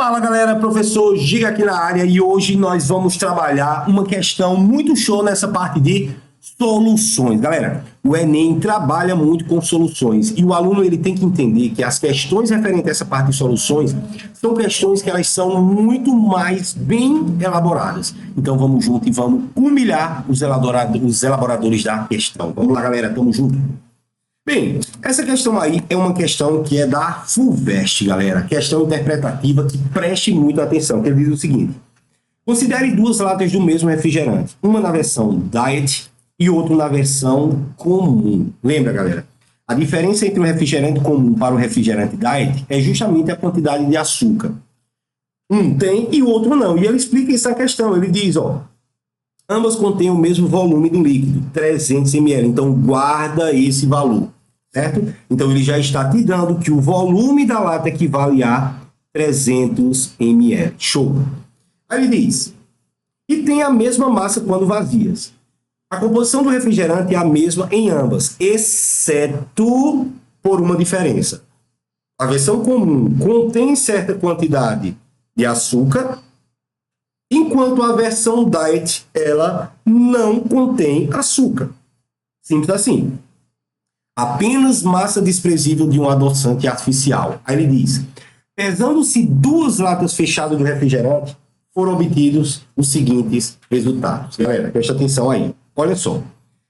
Fala galera, professor Giga aqui na área e hoje nós vamos trabalhar uma questão muito show nessa parte de soluções. Galera, o Enem trabalha muito com soluções e o aluno ele tem que entender que as questões referentes a essa parte de soluções são questões que elas são muito mais bem elaboradas. Então vamos junto e vamos humilhar os elaboradores da questão. Vamos lá galera, tamo junto. Bem, essa questão aí é uma questão que é da FUVEST, galera. Questão interpretativa que preste muita atenção, que ele diz o seguinte. Considere duas latas do mesmo refrigerante, uma na versão Diet e outra na versão comum. Lembra, galera? A diferença entre o refrigerante comum para o refrigerante Diet é justamente a quantidade de açúcar. Um tem e o outro não. E ele explica essa questão. Ele diz, ó, ambas contêm o mesmo volume do líquido, 300 ml. Então, guarda esse valor, certo? Então, ele já está te dando que o volume da lata equivale a 300 ml. Show! Aí ele diz, e tem a mesma massa quando vazias. A composição do refrigerante é a mesma em ambas, exceto por uma diferença. A versão comum contém certa quantidade de açúcar, enquanto a versão Diet, ela não contém açúcar. Simples assim. Apenas massa desprezível de um adoçante artificial. Aí ele diz, pesando-se duas latas fechadas do refrigerante, foram obtidos os seguintes resultados. Galera, preste atenção aí. Olha só.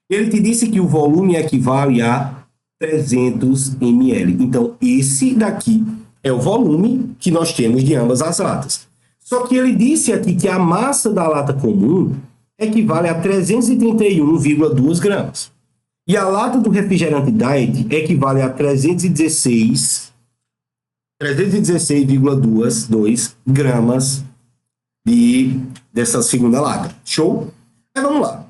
Ele te disse que o volume equivale a 300 ml. Então, esse daqui é o volume que nós temos de ambas as latas. Só que ele disse aqui que a massa da lata comum equivale a 331,2 gramas. E a lata do refrigerante Diet equivale a 316,2 gramas dessa segunda lata. Show? Aí vamos lá.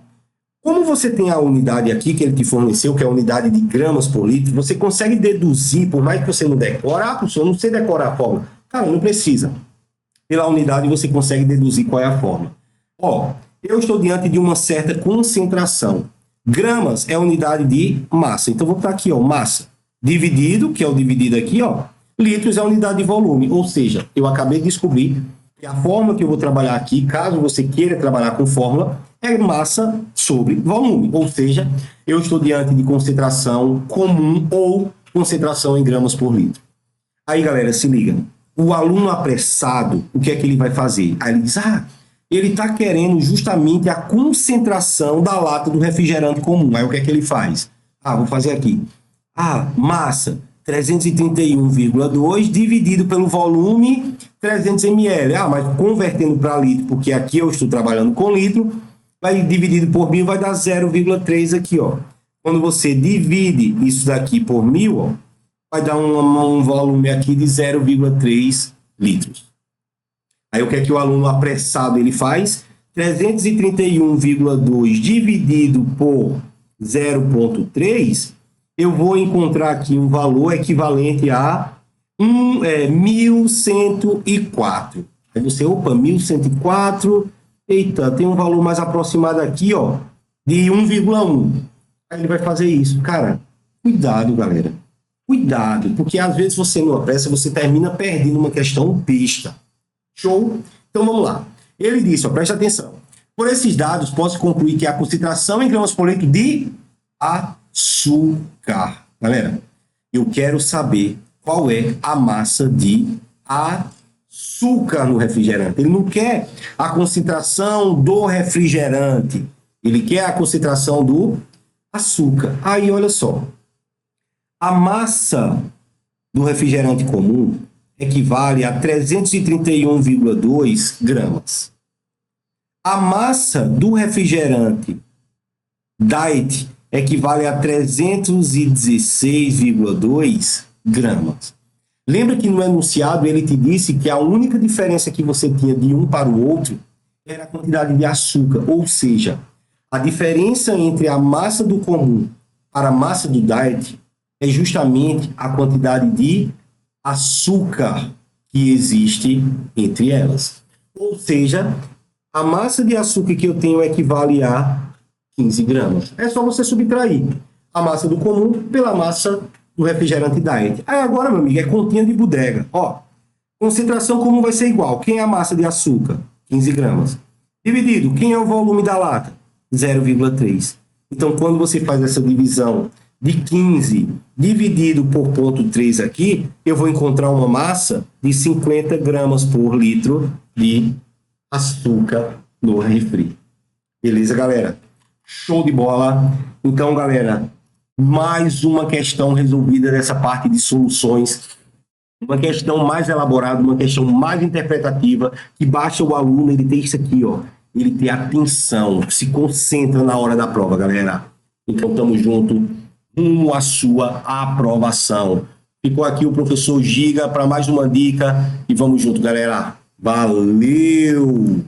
Como você tem a unidade aqui que ele te forneceu, que é a unidade de gramas por litro, você consegue deduzir, por mais que você não decore, professor, eu não sei decorar a fórmula. Cara, não precisa. Pela unidade você consegue deduzir qual é a fórmula. Ó, eu estou diante de uma certa concentração. Gramas é a unidade de massa. Então, vou botar aqui, ó, massa. Dividido, que é o dividido aqui, ó. Litros é a unidade de volume. Ou seja, eu acabei de descobrir que a fórmula que eu vou trabalhar aqui, caso você queira trabalhar com fórmula, é massa sobre volume. Ou seja, eu estou diante de concentração comum ou concentração em gramas por litro. Aí, galera, se liga. O aluno apressado, o que é que ele vai fazer? Aí ele diz, ele está querendo justamente a concentração da lata do refrigerante comum. Aí o que é que ele faz? Vou fazer aqui. Massa, 331,2 dividido pelo volume, 300 ml. Mas convertendo para litro, porque aqui eu estou trabalhando com litro, vai dividido por 1000, vai dar 0,3 aqui, ó. Quando você divide isso daqui por 1000, ó, vai dar um volume aqui de 0,3 litros. Aí o que é que o aluno apressado ele faz? 331,2 dividido por 0,3, eu vou encontrar aqui um valor equivalente a 1.104. Aí você, 1.104, eita, tem um valor mais aproximado aqui, ó, de 1,1. Aí ele vai fazer isso. Cara, cuidado, galera. Cuidado, porque às vezes você não apressa, você termina perdendo uma questão besta. Show? Então vamos lá. Ele disse, ó, presta atenção. Por esses dados, posso concluir que a concentração em gramas por litro de açúcar. Galera, eu quero saber qual é a massa de açúcar no refrigerante. Ele não quer a concentração do refrigerante. Ele quer a concentração do açúcar. Aí, olha só. A massa do refrigerante comum equivale a 331,2 gramas. A massa do refrigerante Diet equivale a 316,2 gramas. Lembra que no enunciado ele te disse que a única diferença que você tinha de um para o outro era a quantidade de açúcar, ou seja, a diferença entre a massa do comum para a massa do Diet é justamente a quantidade de açúcar que existe entre elas. Ou seja, a massa de açúcar que eu tenho equivale a 15 gramas. É só você subtrair a massa do comum pela massa do refrigerante Diet. Aí agora, meu amigo, é continha de bodega. Ó, Concentração comum vai ser igual. Quem é a massa de açúcar? 15 gramas. Dividido, quem é o volume da lata? 0,3. Então, quando você faz essa divisão de 15 dividido por 0,3 aqui, eu vou encontrar uma massa de 50 gramas por litro de açúcar no refri. Beleza, galera? Show de bola. Então, galera, mais uma questão resolvida dessa parte de soluções. Uma questão mais elaborada, uma questão mais interpretativa, que baixa o aluno, ele tem isso aqui, ó. Ele tem atenção, se concentra na hora da prova, galera. Então, tamo junto, rumo à sua aprovação. Ficou aqui o professor Giga para mais uma dica e vamos junto, galera. Valeu!